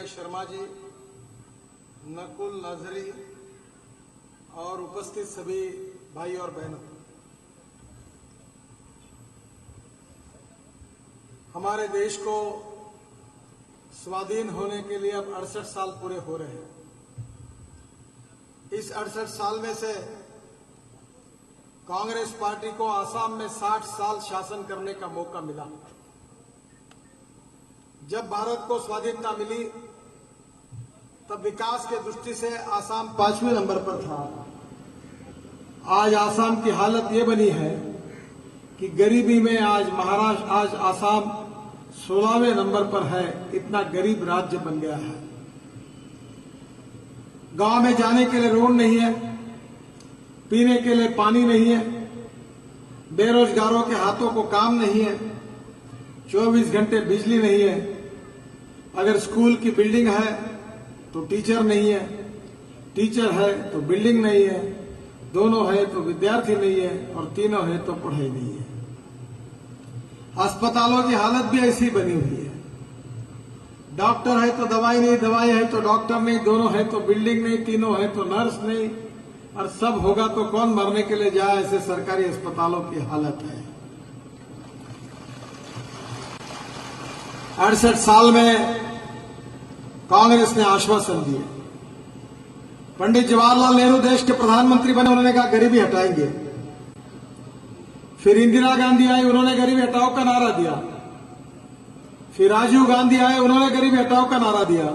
भाई शर्मा जी, नकुल नजरी और उपस्थित सभी भाई और बहनों, हमारे देश को स्वाधीन होने के लिए अब 68 साल पूरे हो रहे हैं। इस 68 साल में से कांग्रेस पार्टी को आसाम में 60 साल शासन करने का मौका मिला। जब भारत को स्वाधीनता मिली तब विकास के दृष्टि से आसाम 5वें नंबर पर था। आज आसाम की हालत ये बनी है कि गरीबी में आज आसाम 16वें नंबर पर है। इतना गरीब राज्य बन गया है। गांव में जाने के लिए रोड नहीं है, पीने के लिए पानी नहीं है, बेरोजगारों के हाथों को काम नहीं है, 24 घंटे बिजली नहीं है। अगर स्कूल की बिल्डिंग है तो टीचर नहीं है, टीचर है तो बिल्डिंग नहीं है, दोनों है तो विद्यार्थी नहीं है, और तीनों है तो पढ़ाई नहीं है। अस्पतालों की हालत भी ऐसी बनी हुई है। डॉक्टर है तो दवाई नहीं, दवाई है तो डॉक्टर नहीं, दोनों है तो बिल्डिंग नहीं, तीनों है तो नर्स नहीं, और सब होगा तो कौन मरने के लिए जाए, ऐसे सरकारी अस्पतालों की हालत है। 68 साल में कांग्रेस ने आश्वासन दिए। पंडित जवाहरलाल नेहरू देश के प्रधानमंत्री बने, उन्होंने कहा गरीबी हटाएंगे। फिर इंदिरा गांधी आई, उन्होंने गरीबी हटाओ का नारा दिया। फिर राजीव गांधी आए, उन्होंने गरीबी हटाओ का नारा दिया।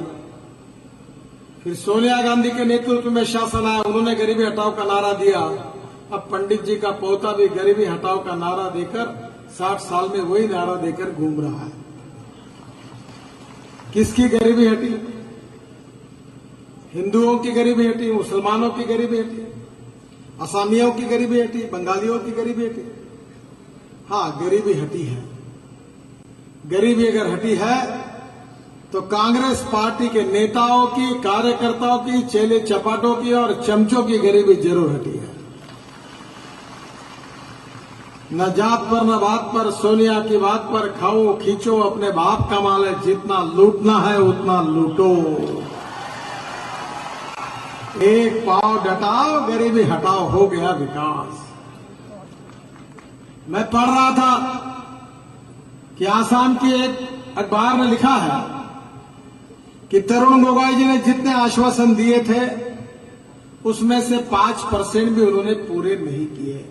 फिर सोनिया गांधी के नेतृत्व में शासन आया, उन्होंने गरीबी हटाओ का नारा दिया। अब पंडित जी का पोता भी गरीबी हटाओ का नारा देकर 60 साल में वही नारा देकर घूम रहा है। किसकी गरीबी हटी? हिंदुओं की गरीबी हटी, मुसलमानों की गरीबी हटी, असामियों की गरीबी हटी, बंगालियों की गरीबी हटी। हाँ, गरीबी हटी है। गरीबी अगर हटी है तो कांग्रेस पार्टी के नेताओं की, कार्यकर्ताओं की, चेले चपाटों की और चमचों की गरीबी जरूर हटी है। न जात पर न बात पर, सोनिया की बात पर खाओ खींचो, अपने बाप का माल है, जितना लूटना है उतना लूटो। एक पांव डटाओ, गरीबी हटाओ, हो गया विकास। मैं पढ़ रहा था कि आसाम के एक अखबार में लिखा है कि तरुण गोगोई जी ने जितने आश्वासन दिए थे उसमें से 5% भी उन्होंने पूरे नहीं किए।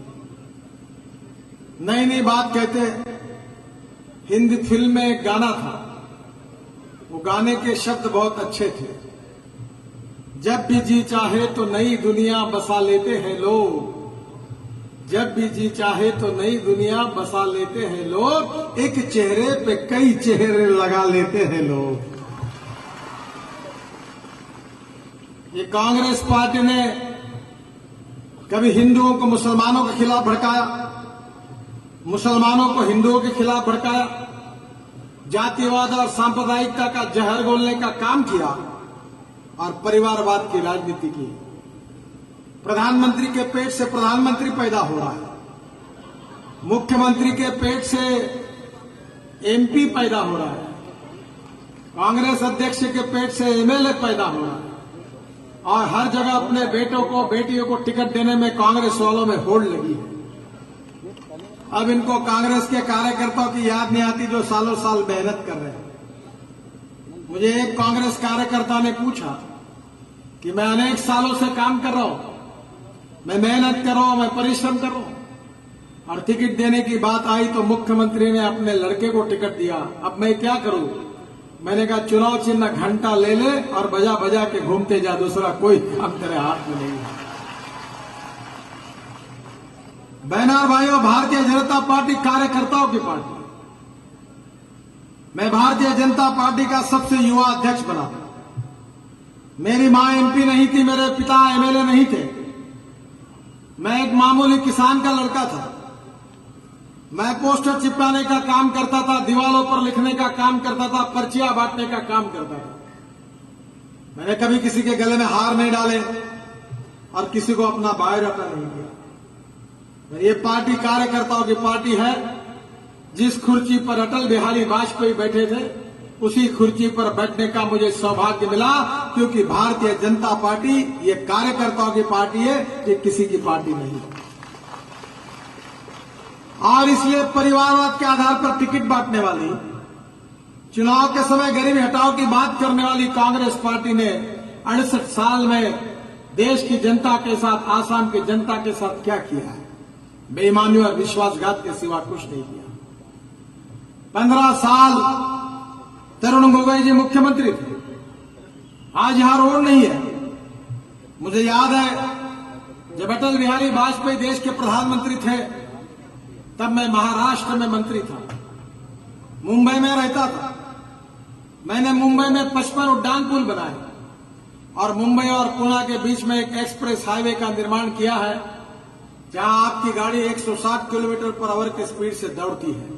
नई नई बात कहते। हिंदी फिल्म में एक गाना था, वो गाने के शब्द बहुत अच्छे थे। जब भी जी चाहे तो नई दुनिया बसा लेते हैं लोग, जब भी जी चाहे तो नई दुनिया बसा लेते हैं लोग, एक चेहरे पे कई चेहरे लगा लेते हैं लोग। ये कांग्रेस पार्टी ने कभी हिंदुओं को मुसलमानों के खिलाफ भड़काया, मुसलमानों को हिंदुओं के खिलाफ भड़काया, जातिवाद और सांप्रदायिकता का जहर घोलने का काम किया और परिवारवाद की राजनीति की। प्रधानमंत्री के पेट से प्रधानमंत्री पैदा हो रहा है, मुख्यमंत्री के पेट से एमपी पैदा हो रहा है, कांग्रेस अध्यक्ष के पेट से एमएलए पैदा हो रहा है, और हर जगह अपने बेटों को, बेटियों को टिकट देने में कांग्रेस वालों में होड़ लगी है। अब इनको कांग्रेस के कार्यकर्ताओं की याद नहीं आती जो सालों साल मेहनत कर रहे हैं। मुझे एक कांग्रेस कार्यकर्ता ने पूछा कि मैं अनेक सालों से काम कर रहा हूं, मैं मेहनत कर रहा हूं, मैं परिश्रम कर रहा हूं, और टिकट देने की बात आई तो मुख्यमंत्री ने अपने लड़के को टिकट दिया। अब मैं क्या करूं? मैंने कहा चुनाव चिन्ह घंटा ले ले और बजा बजा के घूमते जा, दूसरा कोई काम तेरे हाथ में नहीं है। बहनों और भाइयों, भारतीय जनता पार्टी कार्यकर्ताओं की पार्टी। मैं भारतीय जनता पार्टी का सबसे युवा अध्यक्ष बना। मेरी मां एमपी नहीं थी, मेरे पिता एमएलए नहीं थे। मैं एक मामूली किसान का लड़का था। मैं पोस्टर चिपकाने का काम करता था, दीवारों पर लिखने का काम करता था, पर्चियां बांटने का काम करता था। मैंने कभी किसी के गले में हार नहीं डाले और किसी को अपना बायोडाटा नहीं दिया। ये पार्टी कार्यकर्ताओं की पार्टी है। जिस कुर्सी पर अटल बिहारी वाजपेयी बैठे थे, उसी कुर्सी पर बैठने का मुझे सौभाग्य मिला, क्योंकि भारतीय जनता पार्टी ये कार्यकर्ताओं की पार्टी है, ये किसी की पार्टी नहीं है। और इसलिए परिवारवाद के आधार पर टिकट बांटने वाली, चुनाव के समय गरीबी हटाओ की बात करने वाली कांग्रेस पार्टी ने 68 साल में देश की जनता के साथ, आसाम की जनता के साथ क्या किया है? बेईमानी और विश्वासघात के सिवा कुछ नहीं किया। 15 साल तरुण गोगोई जी मुख्यमंत्री थे, आज यहां रोड नहीं है। मुझे याद है जब अटल बिहारी वाजपेयी देश के प्रधानमंत्री थे, तब मैं महाराष्ट्र में मंत्री था, मुंबई में रहता था। मैंने मुंबई में 55 उड्डान पुल बनाए और मुंबई और पुणे के बीच में एक एक्सप्रेस हाईवे का निर्माण किया है, जहां आपकी गाड़ी 160 किलोमीटर पर आवर की स्पीड से दौड़ती है।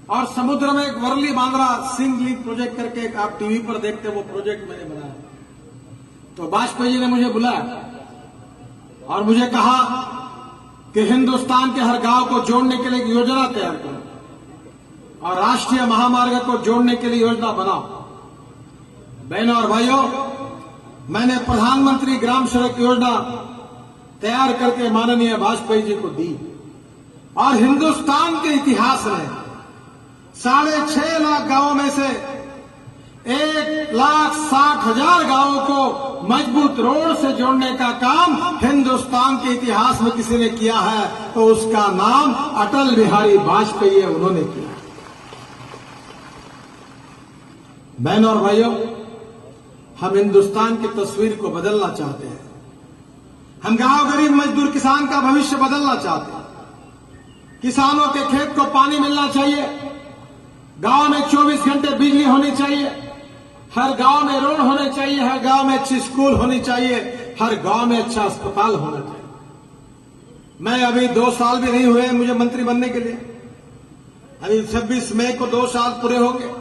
और समुद्र में एक वर्ली बांद्रा सिंह लिंक प्रोजेक्ट करके आप टीवी पर देखते, वो प्रोजेक्ट मैंने बनाया। तो वाजपेयी जी ने मुझे बुलाया और मुझे कहा कि हिंदुस्तान के हर गांव को जोड़ने के लिए एक योजना तैयार करो और राष्ट्रीय महामार्ग को जोड़ने के लिए योजना बनाओ। बहनों और भाइयों, मैंने प्रधानमंत्री ग्राम सड़क योजना तैयार करके माननीय वाजपेयी जी को दी और हिंदुस्तान के इतिहास में 6.5 लाख गांवों में से 1,60,000 गांवों को मजबूत रोड से जोड़ने का काम हिंदुस्तान के इतिहास में किसी ने किया है तो उसका नाम अटल बिहारी वाजपेयी है, उन्होंने किया। बहनों और भाइयों, हम हिंदुस्तान की तस्वीर को बदलना चाहते हैं। हम गांव गरीब मजदूर किसान का भविष्य बदलना चाहते हैं। किसानों के खेत को पानी मिलना चाहिए, गांव में 24 घंटे बिजली होनी चाहिए, हर गांव में रोड होने चाहिए, हर गांव में अच्छी स्कूल होनी चाहिए, हर गांव में अच्छा अस्पताल होना चाहिए। मैं अभी 2 साल भी नहीं हुए मुझे मंत्री बनने के लिए, अभी 26 मई को 2 साल पूरे हो गए।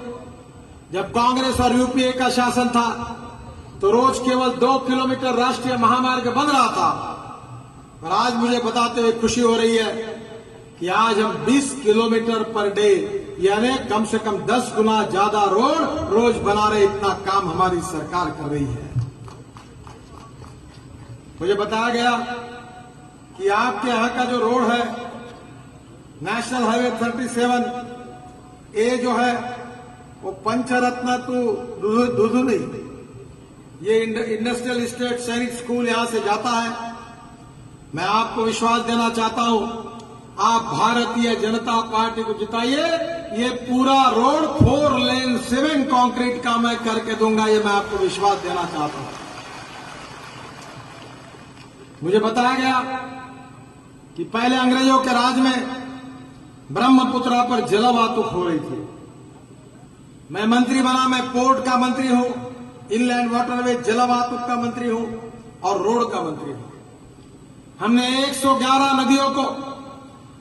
जब कांग्रेस और यूपीए का शासन था तो रोज केवल 2 किलोमीटर राष्ट्रीय महामार्ग बन रहा था, और आज मुझे बताते हुए खुशी हो रही है कि आज हम 20 किलोमीटर पर डे, यानी कम से कम 10 गुना ज्यादा रोड रोज बना रहे। इतना काम हमारी सरकार कर रही है। मुझे बताया गया कि आपके यहां का जो रोड है नेशनल हाईवे 37, ये जो है वो पंचरत्न तो दूधू नहीं, ये इंडस्ट्रियल स्टेट सैनिक स्कूल यहां से जाता है। मैं आपको विश्वास देना चाहता हूं, आप भारतीय जनता पार्टी को जिताइए, ये पूरा रोड 4 लेन सीमेंट कंक्रीट का मैं करके दूंगा, ये मैं आपको विश्वास देना चाहता हूं। मुझे बताया गया कि पहले अंग्रेजों के राज में ब्रह्मपुत्रा पर जलवातुक हो रही थी। मैं मंत्री बना, मैं पोर्ट का मंत्री हूं, इनलैंड वाटरवे जलवातुक का मंत्री हूं और रोड का मंत्री हूं। हमने 111 नदियों को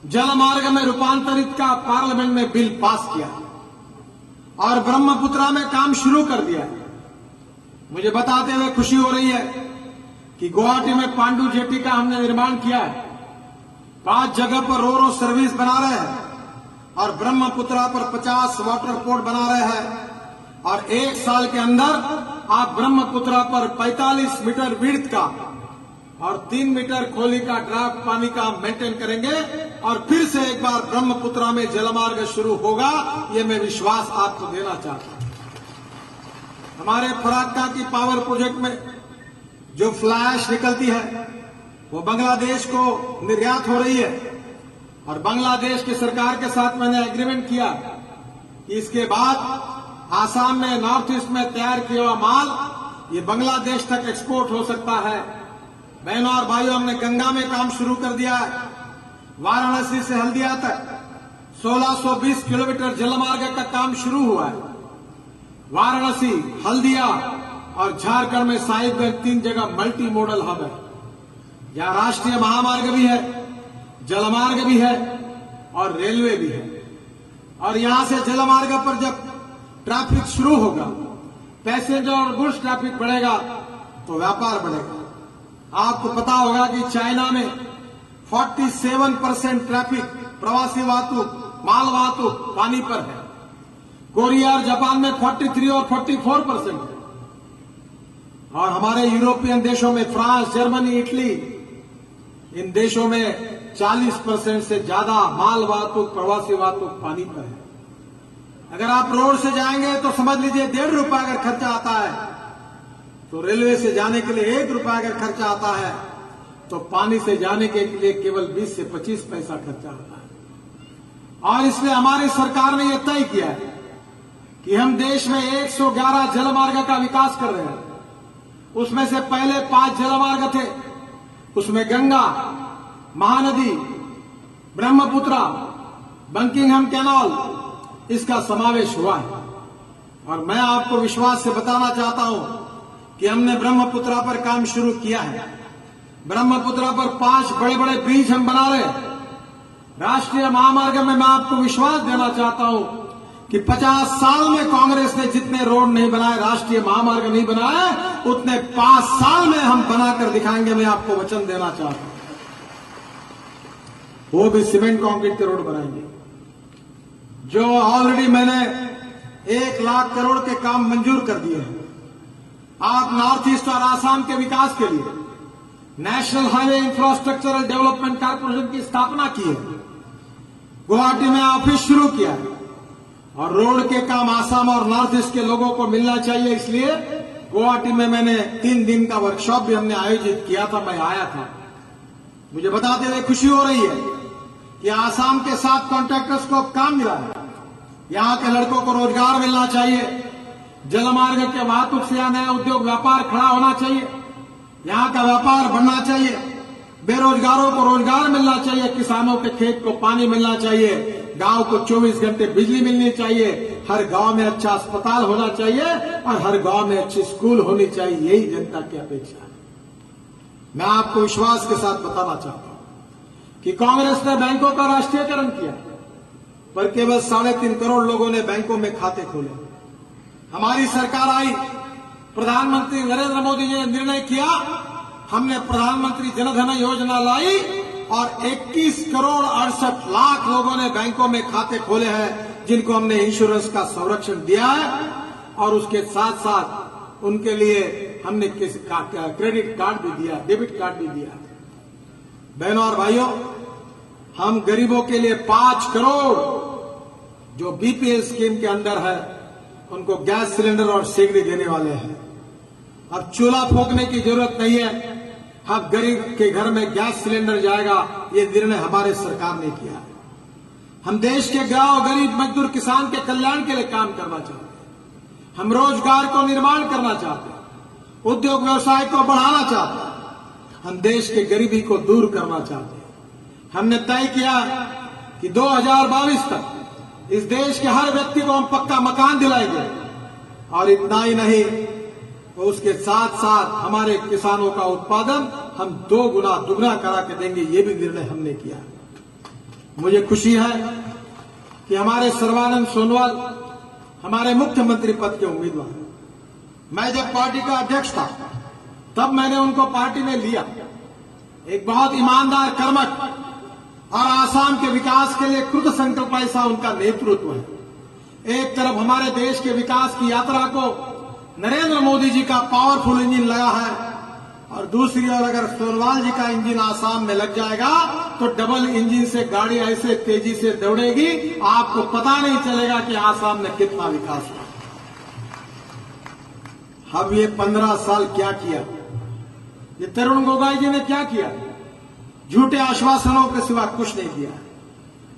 जलमार्ग में रूपांतरित का पार्लियामेंट में बिल पास किया और ब्रह्मपुत्रा में काम शुरू कर दिया। मुझे बताते हुए खुशी हो रही है कि गुवाहाटी में पांडु जेटी का हमने निर्माण किया है। 5 जगह पर रो सर्विस बना रहे हैं और ब्रह्मपुत्रा पर 50 वाटर पोर्ट बना रहे हैं, और 1 साल के अंदर आप ब्रह्मपुत्रा पर 45 मीटर विड्थ का और 3 मीटर खोली का ड्राफ्ट पानी का मेंटेन करेंगे और फिर से एक बार ब्रह्मपुत्रा में जलमार्ग शुरू होगा, ये मैं विश्वास आपको देना चाहता हूं। हमारे फराक्का की पावर प्रोजेक्ट में जो फ्लैश निकलती है वो बांग्लादेश को निर्यात हो रही है, और बांग्लादेश की सरकार के साथ मैंने एग्रीमेंट किया कि इसके बाद आसाम में नॉर्थ ईस्ट में तैयार किया हुआ माल ये बांग्लादेश तक एक्सपोर्ट हो सकता है। बहनों और भाइयों, हमने गंगा में काम शुरू कर दिया है। वाराणसी से हल्दिया तक 1620 किलोमीटर जलमार्ग का काम शुरू हुआ है। वाराणसी, हल्दिया और झारखंड में साहिबगंज 3 जगह मल्टी मॉडल हब है, जहां राष्ट्रीय महामार्ग भी है, जलमार्ग भी है और रेलवे भी है। और यहां से जलमार्ग पर जब ट्रैफिक शुरू होगा, पैसेंजर और गुड्स ट्रैफिक बढ़ेगा तो व्यापार बढ़ेगा। आपको पता होगा कि चाइना में 47% ट्रैफिक, प्रवासी वाहतूक, माल वाहतूक पानी पर है। कोरिया और जापान में 43 और 44% है। और हमारे यूरोपियन देशों में फ्रांस, जर्मनी, इटली, इन देशों में 40% से ज्यादा माल वाहतुक, प्रवासी वाहतुक पानी पर है। अगर आप रोड से जाएंगे तो समझ लीजिए 1.5 रुपया अगर खर्चा आता है, तो रेलवे से जाने के लिए 1 रुपया अगर खर्चा आता है, तो पानी से जाने के लिए केवल 20 से 25 पैसा खर्चा आता है। और इसलिए हमारी सरकार ने यह तय किया है कि हम देश में 111 जलमार्ग का विकास कर रहे हैं। उसमें से पहले 5 जलमार्ग थे, उसमें गंगा, महानदी, ब्रह्मपुत्रा, बंकिंघम कैनाल, इसका समावेश हुआ है। और मैं आपको विश्वास से बताना चाहता हूं कि हमने ब्रह्मपुत्रा पर काम शुरू किया है। ब्रह्मपुत्रा पर 5 बड़े बड़े ब्रिज हम बना रहे हैं। राष्ट्रीय महामार्ग में मैं आपको विश्वास देना चाहता हूं कि 50 साल में कांग्रेस ने जितने रोड नहीं बनाए, राष्ट्रीय महामार्ग नहीं बनाए, उतने 5 साल में हम बनाकर दिखाएंगे। मैं आपको वचन देना चाहता हूं, वो भी सीमेंट कंक्रीट के रोड बनाएंगे। जो ऑलरेडी मैंने 1 लाख करोड़ के काम मंजूर कर दिए हैं। आप नॉर्थ ईस्ट और आसाम के विकास के लिए national highway infrastructural development corporation की स्थापना की है। गुवाहाटी में ऑफिस शुरू किया है। और रोड के काम आसाम और नॉर्थ ईस्ट के लोगों को मिलना चाहिए, इसलिए गुवाहाटी में मैंने 3 दिन का वर्कशॉप भी हमने आयोजित किया था। मैं आया था। मुझे बताते हुए खुशी हो रही है कि आसाम के 7 कॉन्ट्रैक्टर्स को अब काम मिला है। यहां के लड़कों को रोजगार मिलना चाहिए। जलमार्ग के वाहतुक से यहां नया उद्योग व्यापार खड़ा होना चाहिए। यहां का व्यापार बढ़ना चाहिए। बेरोजगारों को रोजगार मिलना चाहिए। किसानों के खेत को पानी मिलना चाहिए। गांव को 24 घंटे बिजली मिलनी चाहिए। हर गांव में अच्छा अस्पताल होना चाहिए और हर गांव में अच्छी स्कूल होनी चाहिए। यही जनता की अपेक्षा है। मैं आपको विश्वास के साथ बताना चाहता हूं कि कांग्रेस ने बैंकों का राष्ट्रीयकरण किया, पर केवल 3.5 करोड़ लोगों ने बैंकों में खाते खोले। हमारी सरकार आई, प्रधानमंत्री नरेंद्र मोदी जी ने निर्णय किया, हमने प्रधानमंत्री जनधन योजना लाई और 21 करोड़ 68 लाख लोगों ने बैंकों में खाते खोले हैं, जिनको हमने इंश्योरेंस का संरक्षण दिया है। और उसके साथ साथ उनके लिए हमने क्रेडिट कार्ड भी दिया, डेबिट कार्ड भी दिया। बहनों और भाइयों, हम गरीबों के लिए 5 करोड़ जो बीपीएल स्कीम के अंदर है, उनको गैस सिलेंडर और सिगड़ी देने वाले हैं। अब चूल्हा फूंकने की जरूरत नहीं है। अब गरीब के घर में गैस सिलेंडर जाएगा। ये निर्णय हमारे सरकार ने किया है। हम देश के गांव, गरीब, मजदूर, किसान के कल्याण के लिए काम करना चाहते हैं। हम रोजगार को निर्माण करना चाहते हैं। उद्योग व्यवसाय को बढ़ाना चाहते हैं। हम देश के गरीबी को दूर करना चाहते हैं। हमने तय किया कि 2022 तक इस देश के हर व्यक्ति को हम पक्का मकान दिलाएंगे। और इतना ही नहीं, तो उसके साथ साथ हमारे किसानों का उत्पादन हम 2 गुना दुगना करा के देंगे। ये भी निर्णय हमने किया। मुझे खुशी है कि हमारे सर्बानंद सोनोवाल हमारे मुख्यमंत्री पद के उम्मीदवार हैं। मैं जब पार्टी का अध्यक्ष था, तब मैंने उनको पार्टी में लिया। एक बहुत ईमानदार, कर्मठ और आसाम के विकास के लिए कृत संकल्प ऐसा उनका नेतृत्व है। एक तरफ हमारे देश के विकास की यात्रा को नरेंद्र मोदी जी का पावरफुल इंजन लगा है, और दूसरी ओर अगर सोनोवाल जी का इंजन आसाम में लग जाएगा तो डबल इंजन से गाड़ी ऐसे तेजी से दौड़ेगी, आपको पता नहीं चलेगा कि आसाम में कितना विकास हुआ। अब ये 15 साल क्या किया? ये तरुण गोगोई जी ने क्या किया? झूठे आश्वासनों के सिवा कुछ नहीं किया।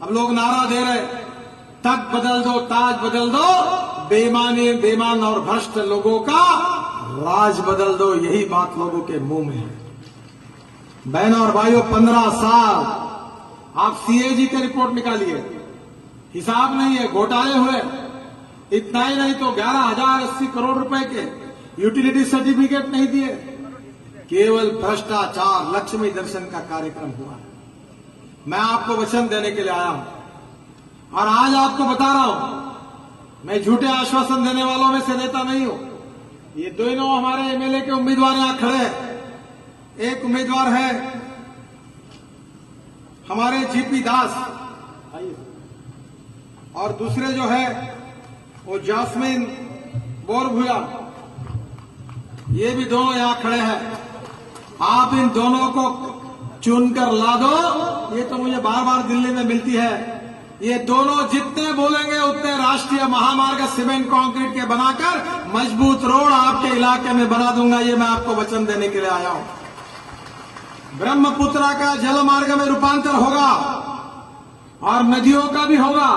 अब लोग नारा दे रहे, तख्त बदल दो, ताज बदल दो, बेईमान और भ्रष्ट लोगों का राज बदल दो। यही बात लोगों के मुंह में है। बहनों और भाइयों, 15 साल आप सीएजी की रिपोर्ट निकालिए, हिसाब नहीं है, घोटाले हुए। इतना ही नहीं तो 11,080 करोड़ रुपए के यूटिलिटी सर्टिफिकेट नहीं दिए। केवल भ्रष्टाचार, लक्ष्मी दर्शन का कार्यक्रम हुआ है। मैं आपको वचन देने के लिए आया हूं और आज आपको बता रहा हूं, मैं झूठे आश्वासन देने वालों में से नेता नहीं हूं। ये दोनों हमारे एमएलए के उम्मीदवार यहां खड़े हैं। एक उम्मीदवार है हमारे जीपी दास, और दूसरे जो है वो जास्मिन बोरभुया, ये भी दोनों यहां खड़े हैं। आप इन दोनों को चुनकर ला दो। ये तो मुझे बार बार दिल्ली में मिलती है। ये दोनों जितने बोलेंगे उतने राष्ट्रीय महामार्ग सीमेंट कंक्रीट के बनाकर मजबूत रोड आपके इलाके में बना दूंगा। ये मैं आपको वचन देने के लिए आया हूं। ब्रह्मपुत्रा का जल मार्ग में रूपांतर होगा और नदियों का भी होगा,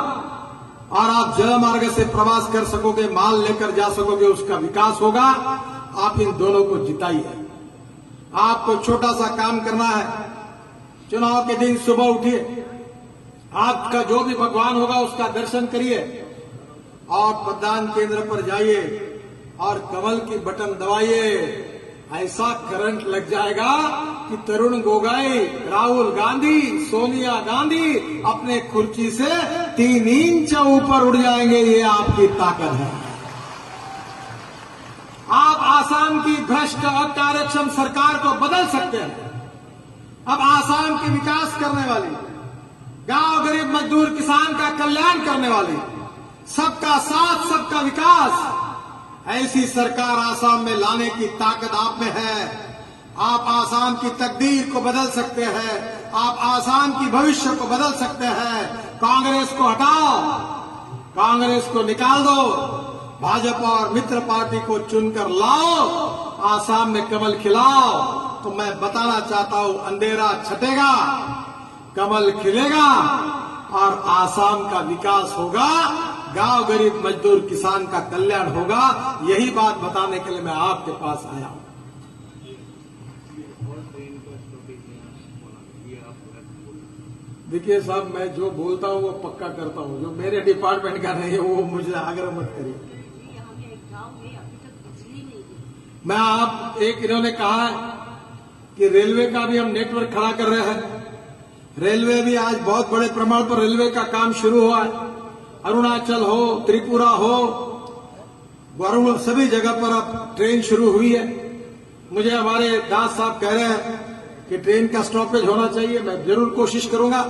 और आप जल मार्ग से प्रवास कर सकोगे, माल लेकर जा सकोगे, उसका विकास होगा। आप इन दोनों को जिताइए। आपको छोटा सा काम करना है। चुनाव के दिन सुबह उठिए, आपका जो भी भगवान होगा उसका दर्शन करिए और मतदान केंद्र पर जाइए और कमल की बटन दबाइए। ऐसा करंट लग जाएगा कि तरुण गोगोई, राहुल गांधी, सोनिया गांधी अपने कुर्सी से 3 इंच ऊपर उड़ जाएंगे। ये आपकी ताकत है। आप आसाम की भ्रष्ट और कार्यक्षम सरकार को बदल सकते हैं। अब आसाम के विकास करने वाली, गांव गरीब मजदूर किसान का कल्याण करने वाली, सबका साथ सबका विकास, ऐसी सरकार आसाम में लाने की ताकत आप में है। आप आसाम की तकदीर को बदल सकते हैं। आप आसाम की भविष्य को बदल सकते हैं। कांग्रेस को हटाओ, कांग्रेस को निकाल दो, भाजपा और मित्र पार्टी को चुनकर लाओ, आसाम में कमल खिलाओ। तो मैं बताना चाहता हूं, अंधेरा छटेगा, कमल खिलेगा और आसाम का विकास होगा, गांव गरीब मजदूर किसान का कल्याण होगा। यही बात बताने के लिए मैं आपके पास आया हूं। देखिए साहब, मैं जो बोलता हूं वो पक्का करता हूं। जो मेरे डिपार्टमेंट का नहीं है वो मुझे आग्रह मत करिए। मैं आप एक इन्होंने कहा है कि रेलवे का भी हम नेटवर्क खड़ा कर रहे हैं। रेलवे भी आज बहुत बड़े प्रमाण पर रेलवे का काम शुरू हुआ है। अरुणाचल हो, त्रिपुरा हो, वरुण, सभी जगह पर अब ट्रेन शुरू हुई है। मुझे हमारे दास साहब कह रहे हैं कि ट्रेन का स्टॉपेज होना चाहिए। मैं जरूर कोशिश करूंगा।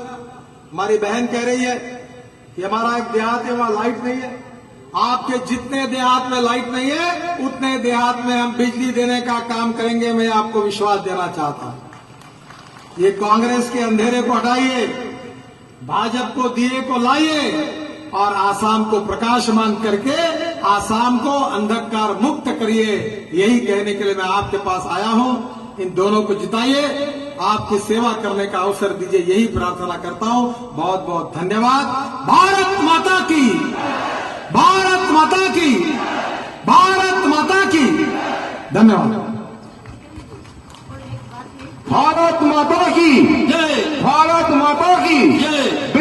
हमारी बहन कह रही है कि हमारा एक देहात है, वहां लाइट नहीं है। आपके जितने देहात में लाइट नहीं है उतने देहात में हम बिजली देने का काम करेंगे। मैं आपको विश्वास देना चाहता हूं। ये कांग्रेस के अंधेरे को हटाइए, भाजपा को दिए को लाइए और आसाम को प्रकाशमान करके आसाम को अंधकार मुक्त करिए। यही कहने के लिए मैं आपके पास आया हूं। इन दोनों को जिताइए, आपकी सेवा करने का अवसर दीजिए, यही प्रार्थना करता हूं। बहुत बहुत धन्यवाद। भारत माता की, भारत माता की, भारत माता की। धन्यवाद। भारत माता की जय, भारत माता की जय।